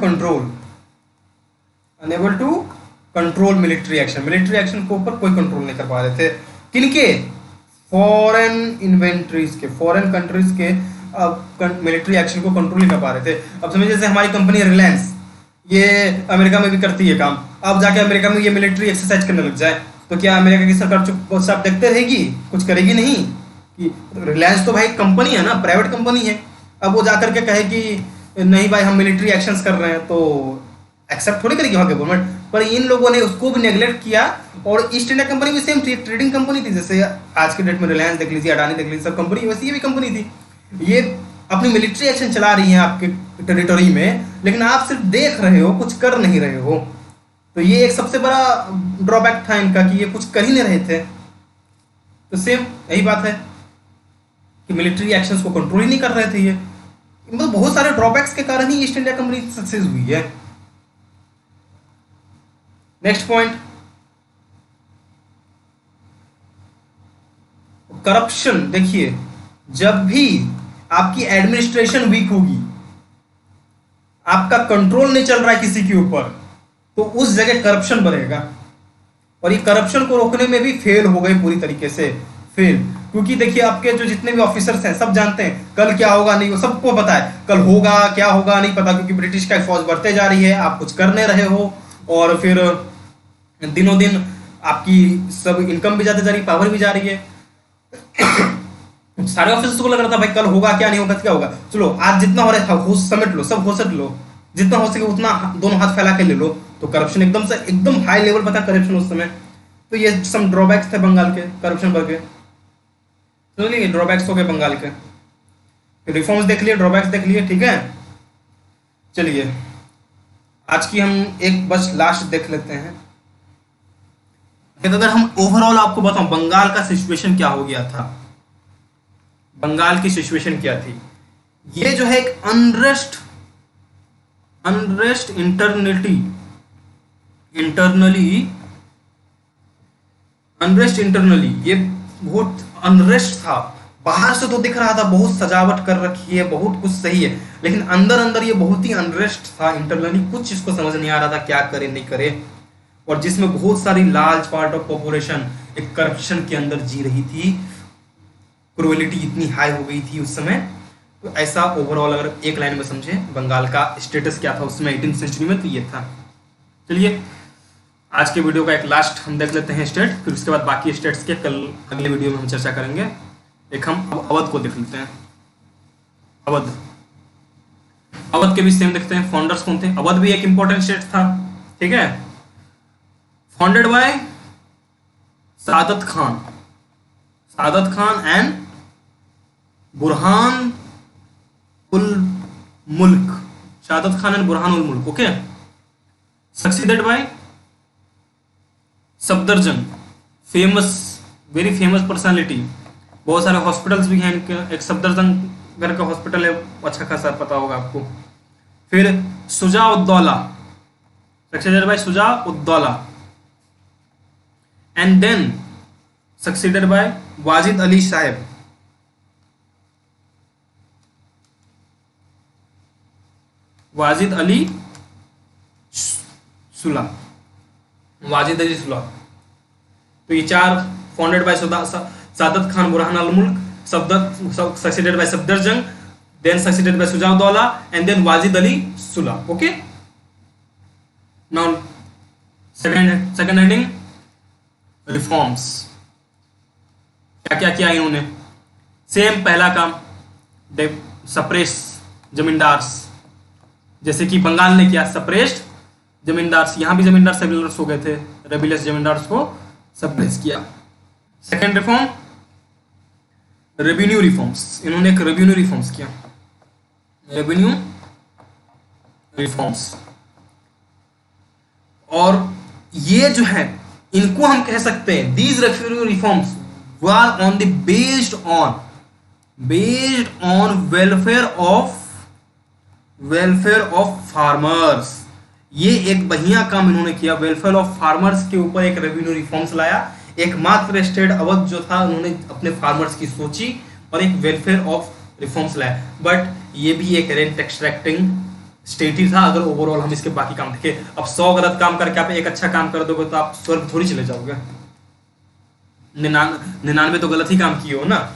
control military action के ऊपर कोई कंट्रोल नहीं कर पा रहे थे। किनके? फॉरेन इन्वेंट्रीज के, फॉरेन कंट्रीज के मिलिट्री एक्शन को कंट्रोल नहीं कर पा रहे थे। अब समझिए जैसे हमारी कंपनी रिलायंस, ये अमेरिका में भी करती है काम, अब जाके अमेरिका में ये मिलिट्री एक्सरसाइज करने लग जाए तो क्या अमेरिका की सरकार चुपचाप देखते रहेगी? कुछ करेगी नहीं। कि रिलायंस तो भाई कंपनी है ना, प्राइवेट कंपनी है, अब वो जाकर के कहे कि नहीं भाई हम मिलिट्री एक्शंस कर रहे हैं तो एक्सेप्ट थोड़ी करेगी वहाँ के गवर्नमेंट। पर इन लोगों ने उसको भी नेग्लेक्ट किया। और ईस्ट इंडिया कंपनी भी सेम ट्रेडिंग कंपनी थी, जैसे आज के डेट में रिलायंस देख लीजिए, अडानी देख लीजिए, सब कंपनी, वैसे ये भी कंपनी थी। ये अपनी मिलिट्री एक्शन चला रही है आपके टेरिटोरी में, लेकिन आप सिर्फ देख रहे हो, कुछ कर नहीं रहे हो। तो ये एक सबसे बड़ा ड्रॉबैक था इनका कि ये कुछ कर ही नहीं रहे थे। तो सेम यही बात है कि मिलिट्री एक्शंस को कंट्रोल ही नहीं कर रहे थे ये। मतलब बहुत सारे ड्रॉबैक्स के कारण ही ईस्ट इंडिया कंपनी सक्सेस हुई है। Next point, corruption. देखिए जब भी आपकी एडमिनिस्ट्रेशन वीक होगी, आपका कंट्रोल नहीं चल रहा है किसी के ऊपर, तो उस जगह करप्शन बढ़ेगा। और ये करप्शन को रोकने में भी फेल हो गए, पूरी तरीके से फेल। क्योंकि देखिए आपके जो जितने भी ऑफिसर्स हैं सब जानते हैं कल क्या होगा नहीं, वो सबको पता है कल होगा क्या होगा नहीं पता, क्योंकि ब्रिटिश का फौज बढ़ते जा रही है, आप कुछ कर नहीं रहे हो, और फिर दिनों दिन आपकी सब इनकम भी जाती जा रही, पावर भी जा रही है। सारे ऑफिसर्स को लग रहा था भाई कल होगा क्या नहीं होगा क्या होगा, चलो आज जितना हो रहा था होश समेट लो, सब होश लो, जितना हो सके उतना दोनों हाथ फैला के ले लो। तो करप्शन एकदम हाई लेवल पर था करप्शन उस समय। तो ये सम ड्रॉबैक्स थे बंगाल के करप्शन पर के। चलिए ड्रॉबैक्स हो गए बंगाल के, रिफॉर्म्स देख लिए, ड्रॉबैक्स देख लिए, ठीक है। चलिए आज की हम एक बस लास्ट देख लेते हैं। अगर हम ओवरऑल आपको बताऊं बंगाल का सिचुएशन क्या हो गया था, बंगाल की सिचुएशन क्या थी। ये जो है एक अनरेस्ट इंटरनली ये बहुत अनरेस्ट था। बाहर से तो दिख रहा था बहुत सजावट कर रखी है, बहुत कुछ सही है, लेकिन अंदर अंदर ये बहुत ही अनरेस्ट था। इंटरनली कुछ इसको समझ नहीं आ रहा था क्या करे नहीं करे, और जिसमें बहुत सारी लार्ज पार्ट ऑफ पॉपुलेशन एक करप्शन के अंदर जी रही थी। क्रूएलिटी इतनी हाई हो गई थी उस समय। तो ऐसा ओवरऑल अगर एक लाइन में समझे बंगाल का स्टेटस क्या था उसमें 18वीं सेंचुरी में, तो ये था। चलिए आज के वीडियो का एक लास्ट हम देख लेते हैं स्टेट, फिर उसके बाद बाकी स्टेट्स के कल अगले वीडियो में हम चर्चा करेंगे। एक हम अवध को देख लेते हैं। अवध के भी सेम देखते हैं, फाउंडर्स कौन थे। अवध भी एक इंपॉर्टेंट स्टेट था, ठीक है, founded by Saadat Khan and Burhan ul Mulk, Saadat Khan and Burhan ul Mulk, okay. Succeeded by Safdarjung, very famous personality, बहुत सारे हॉस्पिटल्स भी हैं इनके। एक सफदरजंग घर का हॉस्पिटल है, अच्छा खासा पता होगा आपको। फिर Sujauddaula, succeeded by Sujauddaula, and then succeeded by Wajid Ali Sahab. Wajid Ali सुला। तो ये चार founded by Saadat Khan, Burhan al Mulk, succeeded by Safdarjung, then succeeded by Sujauddaula, and then Wajid Ali सुला, okay. Now second heading reforms. क्या क्या किया इन्होंने? सेम पहला काम, सप्रेस जमींदार्स, जैसे कि बंगाल ने किया, सप्रेस्ड जमींदार्स। यहां भी जमींदार सेबुलर्स हो गए थे, रेबिलियस जमींदार्स को सप्रेस किया। Second reform, revenue reforms. इन्होंने एक रेवेन्यू रिफॉर्म्स किया, रेवेन्यू रिफॉर्म्स। और ये जो है, इनको हम कह सकते हैं, these revenue reforms were on the based on welfare of farmers. ये एक बढ़िया काम इन्होंने किया, वेलफेयर ऑफ फार्मर्स के ऊपर एक रेवेन्यू रिफॉर्म्स लाया। एकमात्र स्टेट अवध जो था, उन्होंने अपने फार्मर्स की सोची और एक वेलफेयर ऑफ रिफॉर्म्स लाया। बट ये भी एक रेंट एक्सट्रैक्टिंग स्टेट ही था, अगर ओवरऑल हम इसके बाकी काम देखें। अब 100 गलत काम करके आप एक अच्छा काम कर दोगे तो आप स्वर्ग थोड़ी चले जाओगे। 99 तो गलत ही काम किए हो ना।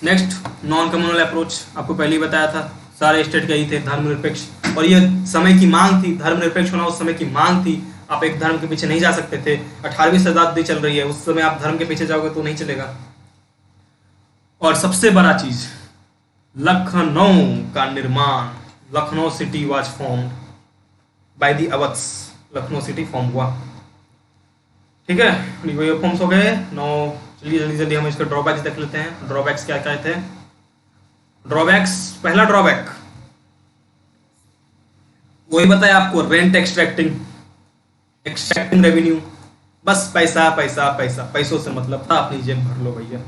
Next, non communal approach. आपको पहले ही बताया था, सारे स्टेट के ही थे धर्मनिरपेक्ष, और ये समय की मांग थी, धर्मनिरपेक्ष होना उस समय की मांग थी। आप एक धर्म के पीछे नहीं जा सकते थे। 18वीं शताब्दी चल रही है, उस समय आप धर्म के पीछे जाओगे तो नहीं चलेगा। और सबसे बड़ा चीज, लखनऊ का निर्माण, Lucknow city was formed by the Awadhs. Lucknow city form हुआ, ठीक है। ये फॉर्म्स हो गए। नो, चलिए जल्दी जल्दी हम इसके ड्रॉबैक्स देख लेते हैं। ड्रॉबैक्स क्या क्या थे? ड्रॉबैक्स, पहला ड्रॉबैक वही बताया आपको, रेंट एक्सट्रैक्टिंग रेवेन्यू। बस पैसा पैसा पैसा, पैसों से मतलब था, अपनी जेब भर लो भैया।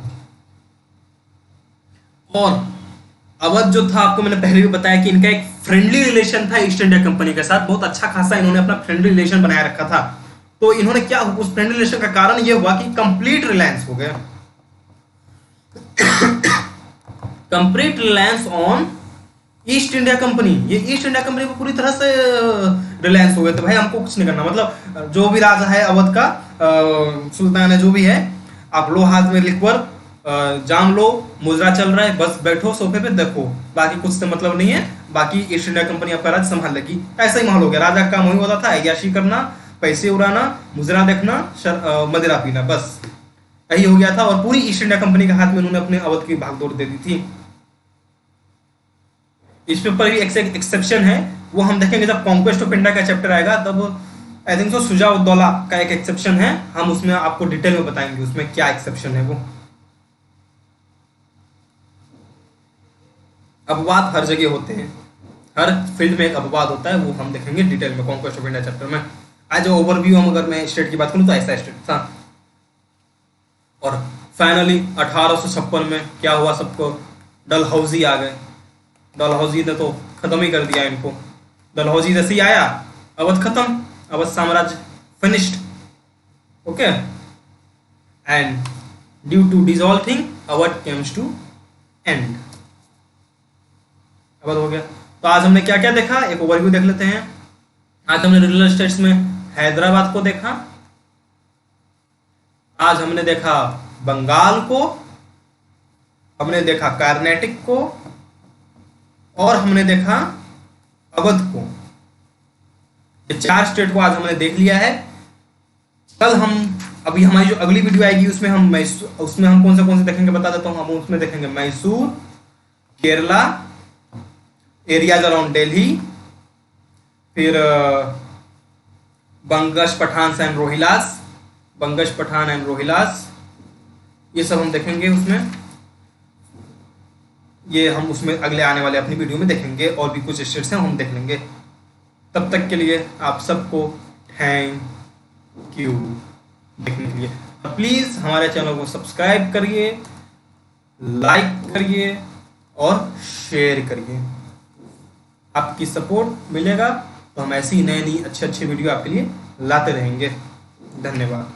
और अवध जो था, आपको मैंने पहले भी बताया कि इनका एक फ्रेंडली रिलेशन था ईस्ट इंडिया कंपनी के साथ। बहुत अच्छा खासा इन्होंने अपना फ्रेंडली रिलेशन बनाए रखा था। तो इन्होंने क्या, उस फ्रेंडली रिलेशन का कारण ये हुआ कि कंप्लीट रिलायंस हो गया, complete reliance on east India company. ये ईस्ट इंडिया कंपनी को पूरी तरह से रिलायंस हो गए। तो भाई हमको कुछ नहीं करना, मतलब जो भी राजा है अवध का, सुल्तान है जो भी है, आप लो हाथ में लिक्वर, जाम लो, मुजरा चल रहा है, बस बैठो सोफे पे, देखो, बाकी कुछ से मतलब नहीं है। बाकी ईस्ट इंडिया कंपनी आपका राज्य संभाल लेगी। ऐसा ही माहौल हो गया। राजा का काम वही होता था, अय्याशी करना, पैसे उड़ाना, मुजरा देखना, मदिरा पीना, बस यही हो गया था। और पूरी ईस्ट इंडिया कंपनी के हाथ में उन्होंने अपने अवध की भागदौड़ दे दी थी। इस पेपर भी एक्सेप्शन है, वो हम देखेंगे जब कॉन्क्वेस्ट ऑफ इंडिया का चैप्टर आएगा, तब आई थिंक सो शुजा-उद-दौला का एक एक्सेप्शन है, हम उसमें आपको डिटेल में बताएंगे उसमें क्या एक्सेप्शन है। वो अपवाद हर जगह होते हैं, हर फील्ड में एक अपवाद होता है, वो हम देखेंगे डिटेल में कॉन्क्वेस्ट ऑफ इंडिया चैप्टर में। आज ओवरव्यू हम अगर मैं स्टेट की बात करूं तो ऐसा स्टेट था। और फाइनली 1856 में क्या हुआ, सबको डलहौजी आ गए। डलहौजी ने तो खत्म ही कर दिया इनको। डलहौजी जैसे ही आया, अवध खत्म, अवध साम्राज्य finished, okay. And due to dissolving Awadh comes to end. Awadh हो गया। तो आज हमने क्या क्या देखा, एक ओवरव्यू देख लेते हैं। आज हमने रीजनल स्टेट्स में हैदराबाद को देखा, आज हमने देखा बंगाल को, हमने देखा कर्नाटक को, और हमने देखा अवध को। ये 4 स्टेट को आज हमने देख लिया है। कल हम, अभी हमारी जो अगली वीडियो आएगी उसमें हम उसमें हम कौन से देखेंगे बता देता हूं। हम उसमें देखेंगे मैसूर, केरला, एरियाज अराउंड दिल्ली, फिर बंगश पठान एंड रोहिलास, बंगश पठान एंड रोहिलास, ये सब हम देखेंगे उसमें। ये हम उसमें अगले आने वाले अपनी वीडियो में देखेंगे, और भी कुछ स्टेट्स हैं हम देख लेंगे। तब तक के लिए आप सबको थैंक यू देखने के लिए। प्लीज़ हमारे चैनल को सब्सक्राइब करिए, लाइक करिए और शेयर करिए। आपकी सपोर्ट मिलेगा तो हम ऐसी नई अच्छी वीडियो आपके लिए लाते रहेंगे। धन्यवाद।